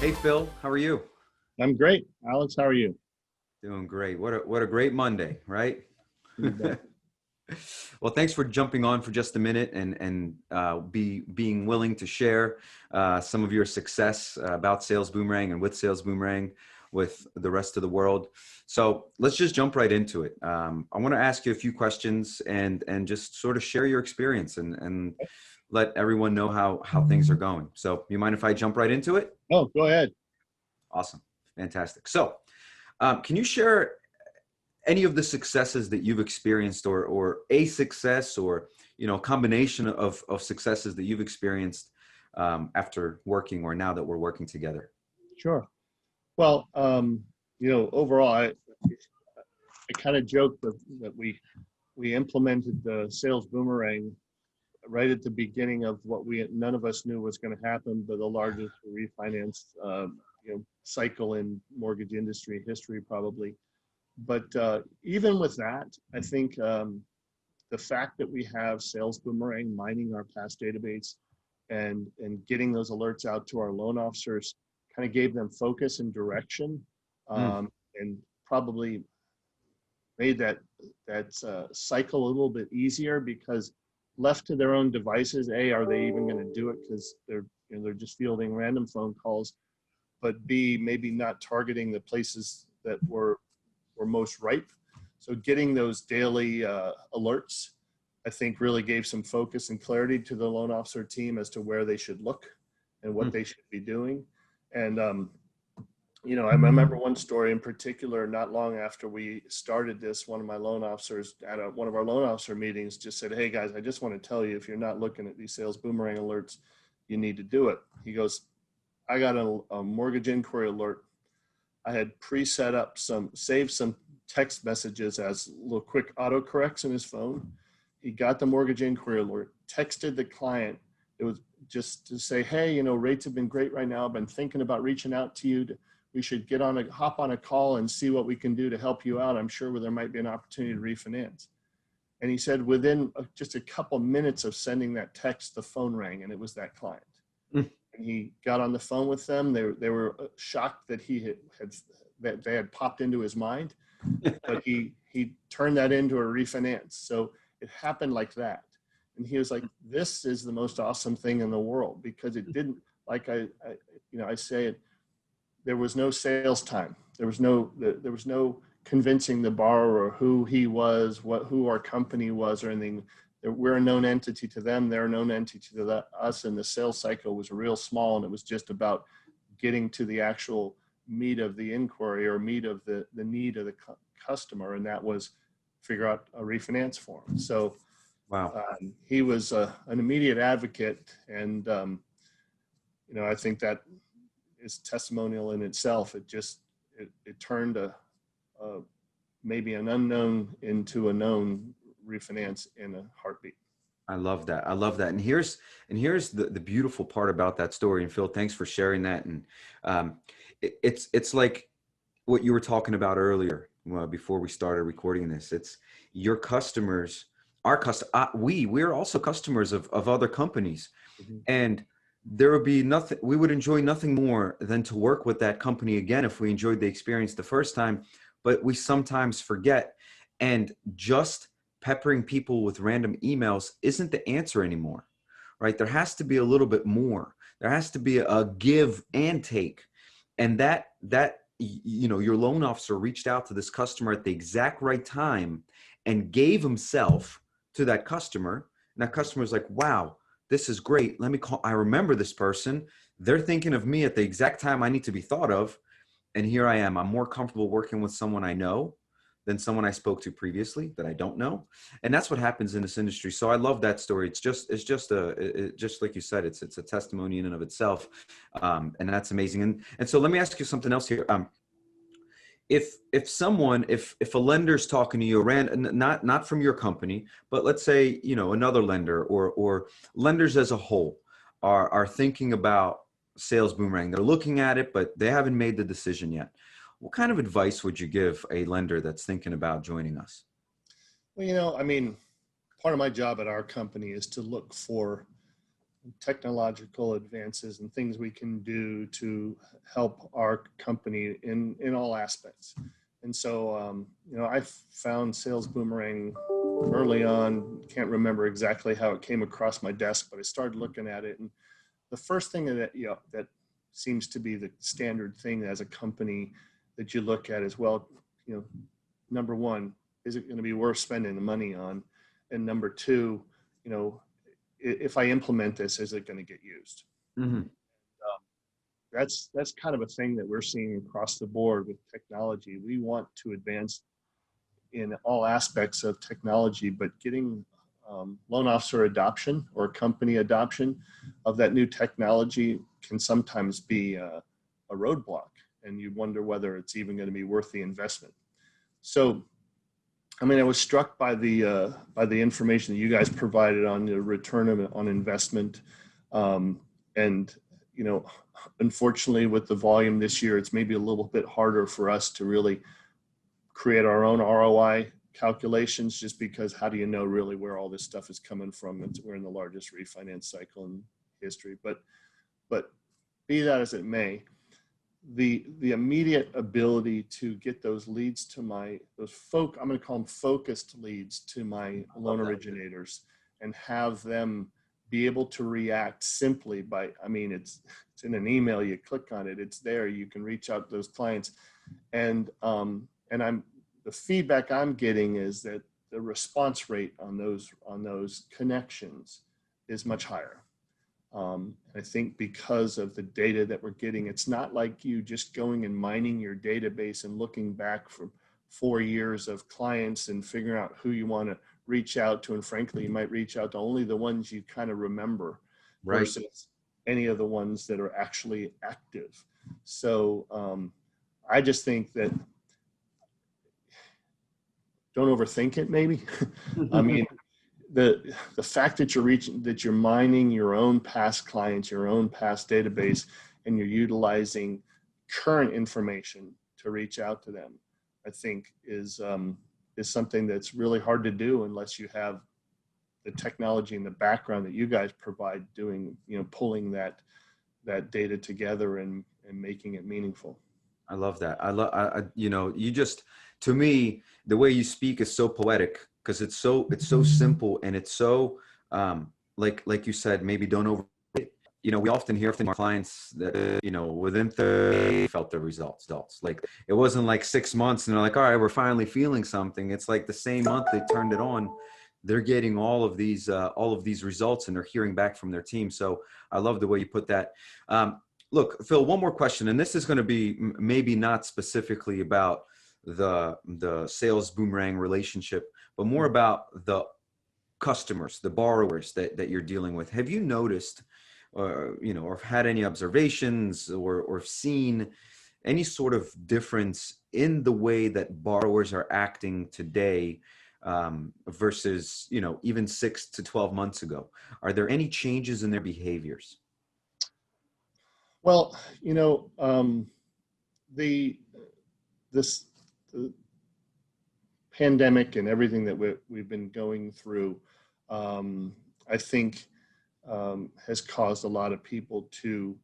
Hey Phil, how are you? I'm great. Alex, how are you? Doing great. What a great Monday, right? You bet. Well, thanks for jumping on for just a minute and being willing to share some of your success about Sales Boomerang and with Sales Boomerang with the rest of the world. So let's just jump right into it. I want to ask you a few questions and just sort of share your experience and let everyone know how things are going. So you mind if I jump right into it? Oh, go ahead. Awesome. Fantastic. So can you share any of the successes that you've experienced or a success or, a combination of successes that you've experienced after working or now that we're working together? Sure. Well, overall, I kind of joked that we implemented the sales boomerang right at the beginning of what none of us knew was going to happen, but the largest refinance cycle in mortgage industry history probably. But even with that, I think the fact that we have sales boomerang mining our past database and getting those alerts out to our loan officers kind of gave them focus and direction, Mm, and probably made that cycle a little bit easier, because left to their own devices, are they even going to do it because they're just fielding random phone calls, but B, maybe not targeting the places that were most ripe. So getting those daily alerts, I think, really gave some focus and clarity to the loan officer team as to where they should look and what mm, they should be doing. And I remember one story in particular. Not long after we started this, one of my loan officers at one of our loan officer meetings just said, "Hey guys, I just want to tell you, if you're not looking at these sales boomerang alerts, you need to do it." He goes, "I got a mortgage inquiry alert. I had pre-set up saved some text messages as little quick autocorrects in his phone. He got the mortgage inquiry alert, texted the client. It was just to say, hey, rates have been great right now. I've been thinking about reaching out to you. We should hop on a call and see what we can do to help you out. I'm sure there might be an opportunity to refinance." And he said within just a couple minutes of sending that text, the phone rang, and it was that client. mm. And he got on the phone with them. They were shocked that that they had popped into his mind, but he turned that into a refinance. So it happened like that. And he was like, "This is the most awesome thing in the world," because it didn't, like I say it, there was no sales time. There was no convincing the borrower who he was, who our company was, or anything. We're a known entity to them. They're a known entity to us. And the sales cycle was real small. And it was just about getting to the actual meat of the inquiry, or meat of the need of the customer. And that was figure out a refinance for him. So Wow. he was an immediate advocate. And, I think that is testimonial in itself. It turned maybe an unknown into a known refinance in a heartbeat. I love that. I love that. And here's the beautiful part about that story. And Phil, thanks for sharing that. And it's like what you were talking about earlier, before we started recording this. It's your customers, we're also customers of other companies, Mhm. and there would be nothing, we would enjoy nothing more than to work with that company again if we enjoyed the experience the first time, but we sometimes forget. And just peppering people with random emails isn't the answer anymore, right? There has to be a little bit more. There has to be a give and take. And your loan officer reached out to this customer at the exact right time and gave himself to that customer. And that customer was like, wow, this is great. Let me call. I remember this person. They're thinking of me at the exact time I need to be thought of. And here I am. I'm more comfortable working with someone I know than someone I spoke to previously that I don't know. And that's what happens in this industry. So I love that story. Just like you said, it's a testimony in and of itself. And that's amazing. And so let me ask you something else here. If a lender's talking to you, not from your company, but let's say, another lender or lenders as a whole are thinking about Sales Boomerang. They're looking at it, but they haven't made the decision yet. What kind of advice would you give a lender that's thinking about joining us? Well, part of my job at our company is to look for technological advances and things we can do to help our company in all aspects. And so, you know, I found Sales Boomerang early on. Can't remember exactly how it came across my desk, but I started looking at it. And the first thing that, you know, that seems to be the standard thing as a company that you look at is, well, you know, number one, is it going to be worth spending the money on? And number two, you know, if I implement this, is it going to get used? Mm-hmm. That's kind of a thing that we're seeing across the board with technology. We want to advance in all aspects of technology, but getting loan officer adoption or company adoption of that new technology can sometimes be a roadblock, and you wonder whether it's even going to be worth the investment. So, I mean, I was struck by the information that you guys provided on the return on investment, and you know, unfortunately, with the volume this year, it's maybe a little bit harder for us to really create our own ROI calculations, just because how do you know really where all this stuff is coming from? We're in the largest refinance cycle in history, but be that as it may, the immediate ability to get those leads to I'm going to call them focused leads to my loan originators, and have them be able to react simply by, I mean, it's in an email, you click on it, it's there, you can reach out to those clients. And the feedback I'm getting is that the response rate on those connections is much higher. I think because of the data that we're getting, it's not like you just going and mining your database and looking back for 4 years of clients and figuring out who you want to reach out to. And frankly, you might reach out to only the ones you kind of remember, Right, versus any of the ones that are actually active. So I just think that don't overthink it, maybe. I mean, the fact that you're mining your own past clients, your own past database, and you're utilizing current information to reach out to them, I think is something that's really hard to do unless you have the technology in the background that you guys provide, doing, you know, pulling that data together and making it meaningful. I love that. You know, you just, to me, the way you speak is so poetic, because it's so simple, and it's so, like you said, maybe don't over, you know, we often hear from our clients that, you know, within 30 felt the results. Like, it wasn't like 6 months and they're like, all right, we're finally feeling something. It's like the same month they turned it on, they're getting all of these results, and they're hearing back from their team. So I love the way you put that. Look, Phil, one more question, and this is going to be maybe not specifically about the sales Boomerang relationship, but more about the customers, the borrowers that you're dealing with. Have you noticed, you know, or had any observations, or seen any sort of difference in the way that borrowers are acting today, versus, you know, even 6 to 12 months ago? Are there any changes in their behaviors? Well, you know, the pandemic and everything that we've been going through, I think, has caused a lot of people to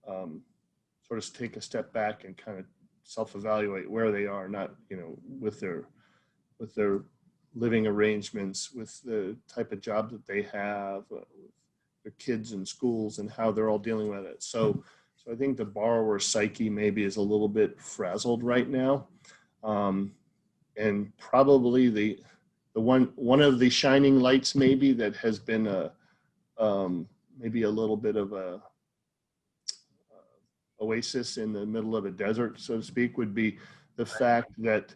sort of take a step back and kind of self-evaluate where they are, not, you know, with their living arrangements, with the type of job that they have, with their kids in schools, and how they're all dealing with it. So I think the borrower psyche maybe is a little bit frazzled right now. And probably the one of the shining lights maybe that has been maybe a little bit of a oasis in the middle of a desert, so to speak, would be the fact that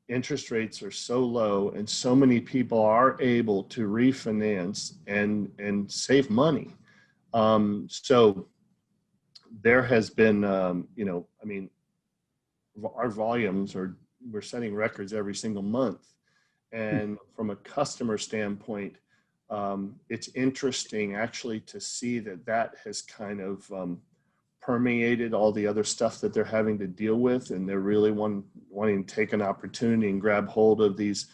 interest rates are so low and so many people are able to refinance and save money. So there has been, you know, I mean, our volumes we're setting records every single month. And from a customer standpoint, it's interesting actually to see that has kind of permeated all the other stuff that they're having to deal with. And they're really wanting to take an opportunity and grab hold of these,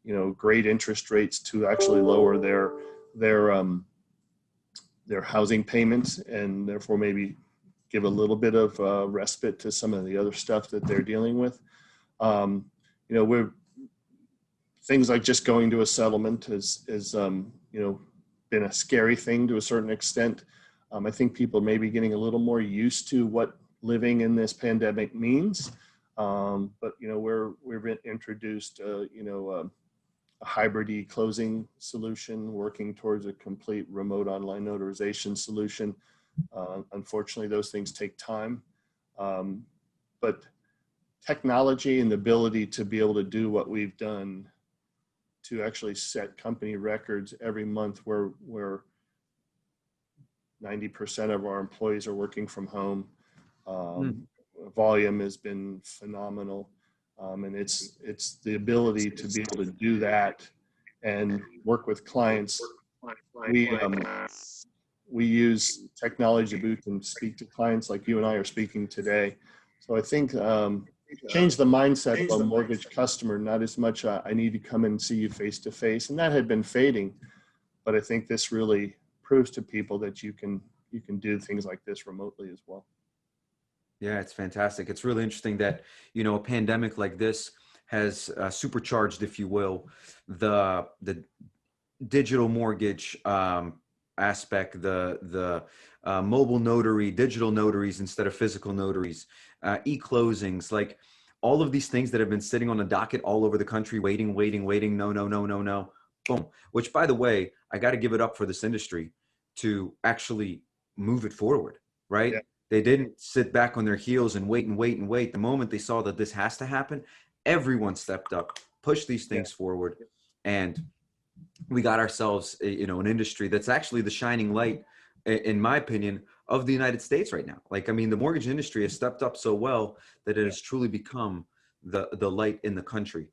you know, great interest rates to actually lower their their housing payments, and therefore maybe give a little bit of respite to some of the other stuff that they're dealing with. We're things like just going to a settlement is been a scary thing to a certain extent. I think people may be getting a little more used to what living in this pandemic means. But we've been introduced a hybrid e-closing solution, working towards a complete remote online notarization solution. Unfortunately, those things take time. But technology and the ability to be able to do what we've done to actually set company records every month where 90% of our employees are working from home. Volume has been phenomenal. And it's the ability to be able to do that and work with clients. We use technology booth and speak to clients like you and I are speaking today. So I think change the mindset of a mortgage customer, not as much I need to come and see you face to face, and that had been fading. But I think this really proves to people that you can do things like this remotely as well. Yeah, it's fantastic. It's really interesting that, a pandemic like this has supercharged, if you will, the digital mortgage aspect, the mobile notary, digital notaries instead of physical notaries, e-closings, like all of these things that have been sitting on the docket all over the country, waiting, no. Boom. Which, by the way, I got to give it up for this industry to actually move it forward, right? Yeah. They didn't sit back on their heels and wait. The moment they saw that this has to happen, everyone stepped up, pushed these things forward. And we got ourselves, an industry that's actually the shining light, in my opinion, of the United States right now. Like, I mean, the mortgage industry has stepped up so well that it has truly become the light in the country.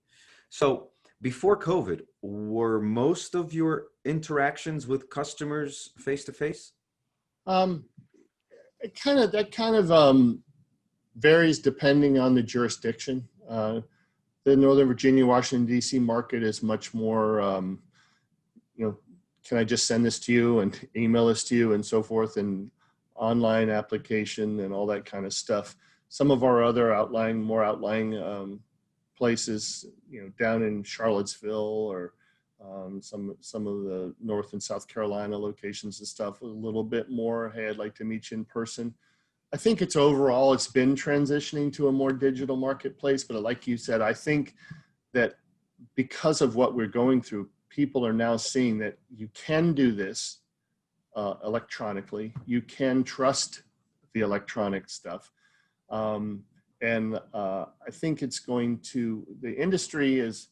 So before COVID, were most of your interactions with customers face-to-face? That kind of varies depending on the jurisdiction. The Northern Virginia, Washington, D.C. market is much more, can I just send this to you and email this to you and so forth, and online application and all that kind of stuff. Some of our other more outlying places, down in Charlottesville or some of the North and South Carolina locations and stuff, a little bit more, hey, I'd like to meet you in person. I think it's been transitioning to a more digital marketplace, but like you said, I think that because of what we're going through, people are now seeing that you can do this electronically. You can trust the electronic stuff. And I think the industry is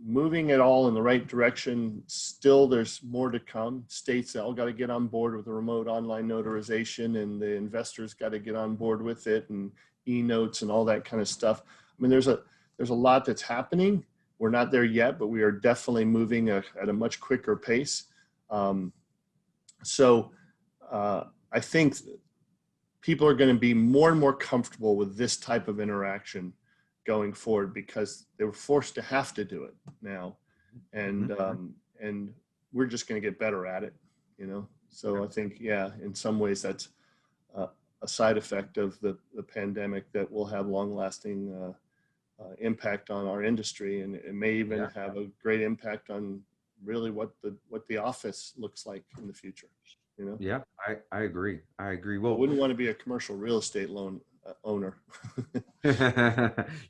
moving it all in the right direction. Still, there's more to come. States all got to get on board with the remote online notarization, and the investors got to get on board with it, and e-notes and all that kind of stuff. I mean, there's a lot that's happening. We're not there yet, but we are definitely moving at a much quicker pace. So I think people are going to be more and more comfortable with this type of interaction going forward because they were forced to have to do it now. And we're just going to get better at it, So I think, in some ways that's a side effect of the pandemic that will have long-lasting impact on our industry, and it may even have a great impact on really what the office looks like in the future. Yeah, I agree. Well, I wouldn't want to be a commercial real estate loan owner.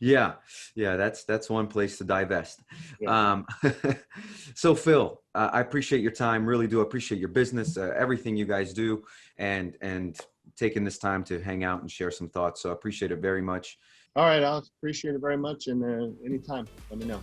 yeah, that's one place to divest. Yeah. So Phil, I appreciate your time. Really do appreciate your business, everything you guys do, and taking this time to hang out and share some thoughts. So I appreciate it very much. All right, Alex, appreciate it very much. And anytime, let me know.